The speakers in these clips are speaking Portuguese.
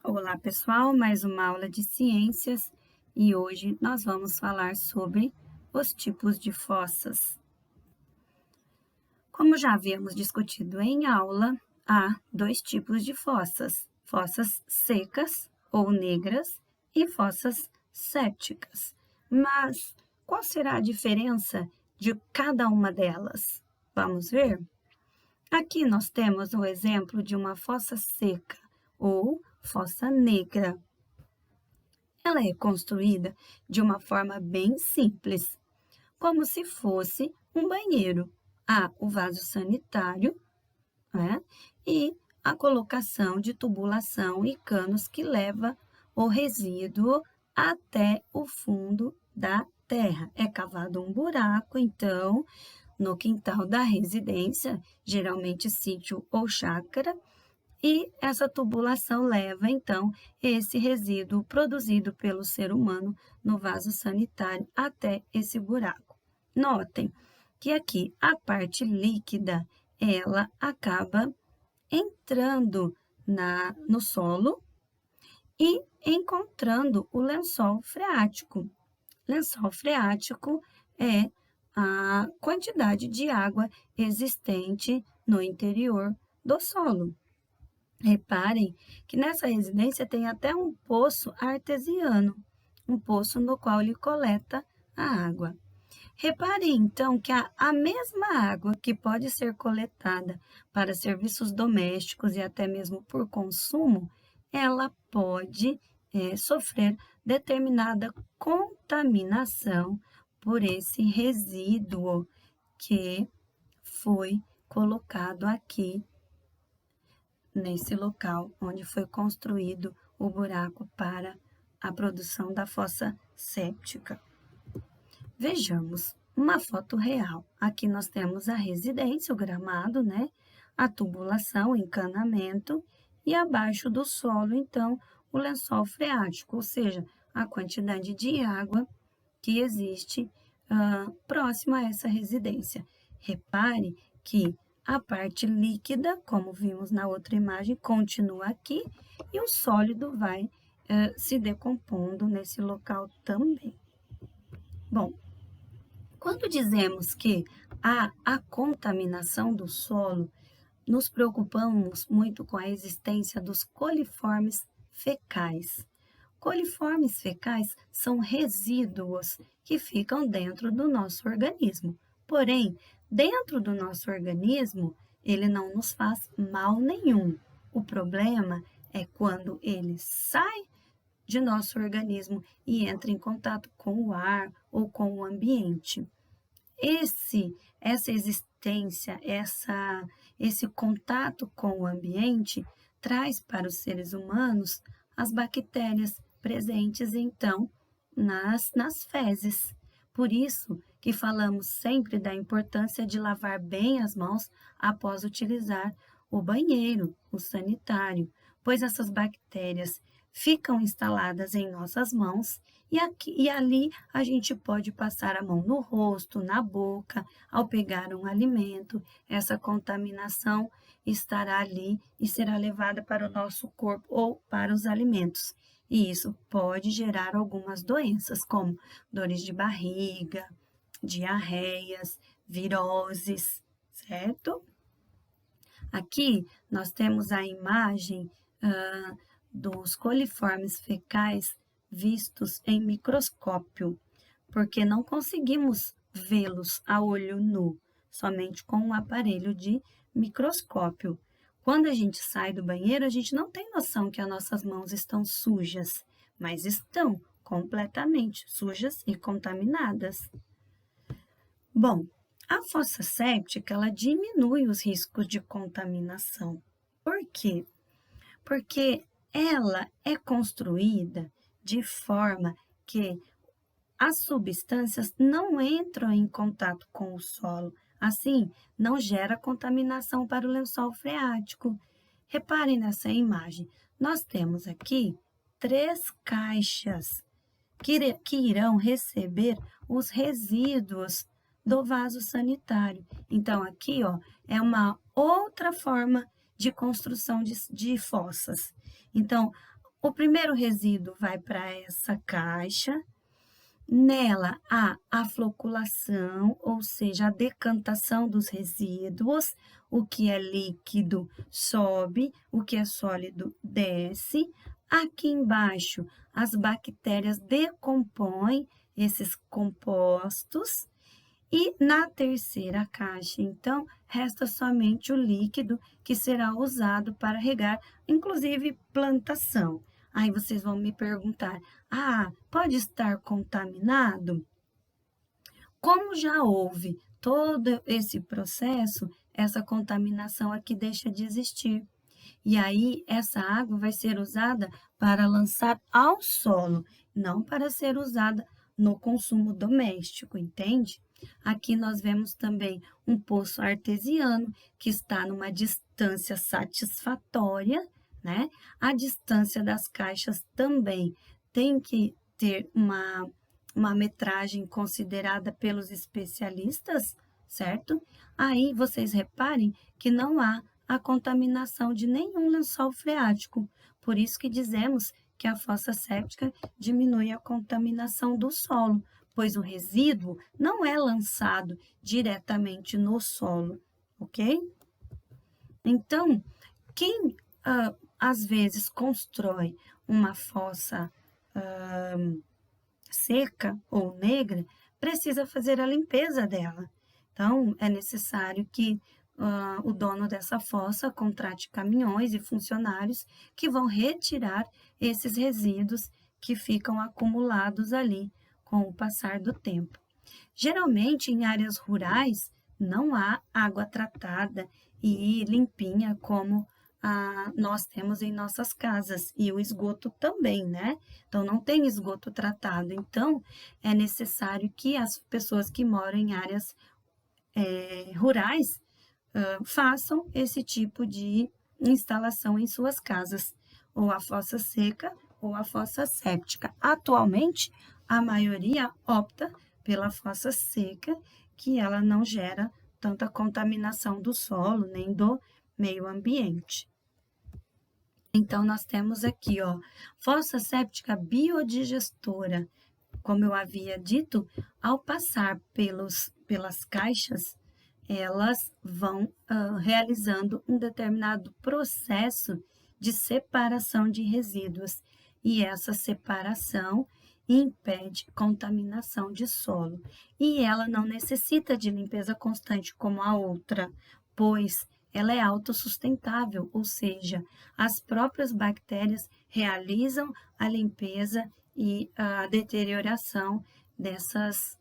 Olá, pessoal, mais uma aula de ciências e hoje nós vamos falar sobre os tipos de fossas. Como já havíamos discutido em aula, há dois tipos de fossas: fossas secas ou negras e fossas sépticas. Mas qual será a diferença de cada uma delas? Vamos ver? Aqui nós temos o exemplo de uma fossa seca ou fossa negra. Ela é construída de uma forma bem simples, como se fosse um banheiro. Há o vaso sanitário, né? E a colocação de tubulação e canos que leva o resíduo até o fundo da terra. É cavado um buraco, então, no quintal da residência, geralmente sítio ou chácara, e essa tubulação leva, então, esse resíduo produzido pelo ser humano no vaso sanitário até esse buraco. Notem que aqui a parte líquida, ela acaba entrando no solo e encontrando o lençol freático. Lençol freático é a quantidade de água existente no interior do solo. Reparem que nessa residência tem até um poço artesiano, um poço no qual ele coleta a água. Reparem então que a mesma água que pode ser coletada para serviços domésticos e até mesmo por consumo, ela pode sofrer determinada contaminação por esse resíduo que foi colocado aqui nesse local onde foi construído o buraco para a produção da fossa séptica. Vejamos uma foto real. Aqui nós temos a residência, o gramado, né? A tubulação, o encanamento e abaixo do solo, então, o lençol freático, ou seja, a quantidade de água que existe próximo a essa residência. Repare que a parte líquida, como vimos na outra imagem, continua aqui e o sólido vai se decompondo nesse local também. Bom, quando dizemos que há a contaminação do solo, nos preocupamos muito com a existência dos coliformes fecais. Coliformes fecais são resíduos que ficam dentro do nosso organismo. Porém, dentro do nosso organismo, ele não nos faz mal nenhum. O problema é quando ele sai de nosso organismo e entra em contato com o ar ou com o ambiente. Essa existência, esse contato com o ambiente traz para os seres humanos as bactérias presentes, então, nas fezes. Por isso que falamos sempre da importância de lavar bem as mãos após utilizar o banheiro, o sanitário, pois essas bactérias ficam instaladas em nossas mãos e ali a gente pode passar a mão no rosto, na boca, ao pegar um alimento, essa contaminação estará ali e será levada para o nosso corpo ou para os alimentos. E isso pode gerar algumas doenças, como dores de barriga, diarreias, viroses, certo? Aqui nós temos a imagem dos coliformes fecais vistos em microscópio, porque não conseguimos vê-los a olho nu, somente com um aparelho de microscópio. Quando a gente sai do banheiro, a gente não tem noção que as nossas mãos estão sujas, mas estão completamente sujas e contaminadas. Bom, a fossa séptica, ela diminui os riscos de contaminação. Por quê? Porque ela é construída de forma que as substâncias não entram em contato com o solo, assim, não gera contaminação para o lençol freático. Reparem nessa imagem, nós temos aqui 3 caixas que irão receber os resíduos do vaso sanitário. Então, aqui, ó, é uma outra forma de construção de fossas. Então, O primeiro resíduo vai para essa caixa. Nela há a floculação, ou seja, a decantação dos resíduos. O que é líquido sobe, o que é sólido desce. Aqui embaixo, as bactérias decompõem esses compostos. E na terceira caixa, então, resta somente o líquido que será usado para regar, inclusive plantação. Aí vocês vão me perguntar: ah, pode estar contaminado? Como já houve todo esse processo, essa contaminação aqui deixa de existir. E aí, essa água vai ser usada para lançar ao solo, não para ser usada no consumo doméstico, entende? Aqui nós vemos também um poço artesiano que está numa distância satisfatória, né? A distância das caixas também tem que ter uma metragem considerada pelos especialistas, certo? Aí vocês reparem que não há a contaminação de nenhum lençol freático. Por isso que dizemos que a fossa séptica diminui a contaminação do solo, pois o resíduo não é lançado diretamente no solo, ok? Então, quem às vezes constrói uma fossa seca ou negra, precisa fazer a limpeza dela. Então, é necessário que o dono dessa fossa contrate caminhões e funcionários que vão retirar esses resíduos que ficam acumulados ali com o passar do tempo. Geralmente, em áreas rurais, não há água tratada e limpinha como nós temos em nossas casas, e o esgoto também, né? Então, não tem esgoto tratado. Então, é necessário que as pessoas que moram em áreas rurais façam esse tipo de instalação em suas casas, ou a fossa seca ou a fossa séptica. Atualmente, a maioria opta pela fossa seca, que ela não gera tanta contaminação do solo nem do meio ambiente. Então, nós temos aqui, ó, fossa séptica biodigestora. Como eu havia dito, ao passar pelas caixas, elas vão realizando um determinado processo de separação de resíduos. E essa separação impede contaminação de solo. E ela não necessita de limpeza constante como a outra, pois ela é autossustentável, ou seja, as próprias bactérias realizam a limpeza e a deterioração desses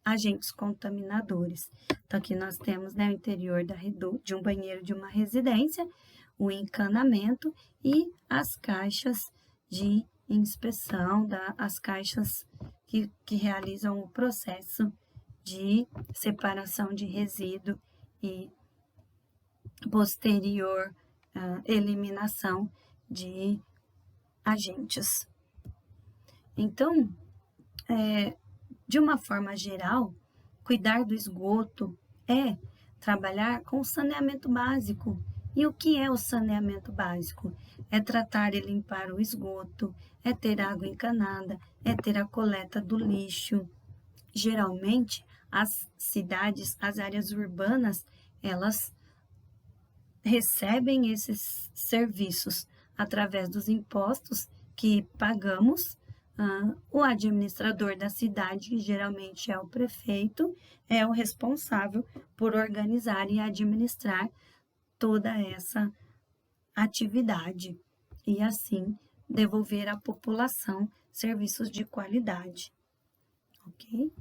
agentes contaminadores. Então, aqui nós temos, né, o interior de um banheiro de uma residência, o encanamento e as caixas de inspeção, as caixas que realizam o processo de separação de resíduo e posterior eliminação de agentes. Então, de uma forma geral, cuidar do esgoto é trabalhar com o saneamento básico. E o que é o saneamento básico? É tratar e limpar o esgoto, é ter água encanada, é ter a coleta do lixo. Geralmente, as cidades, as áreas urbanas, elas recebem esses serviços através dos impostos que pagamos. O administrador da cidade, que geralmente é o prefeito, é o responsável por organizar e administrar toda essa atividade e, assim, devolver à população serviços de qualidade, ok?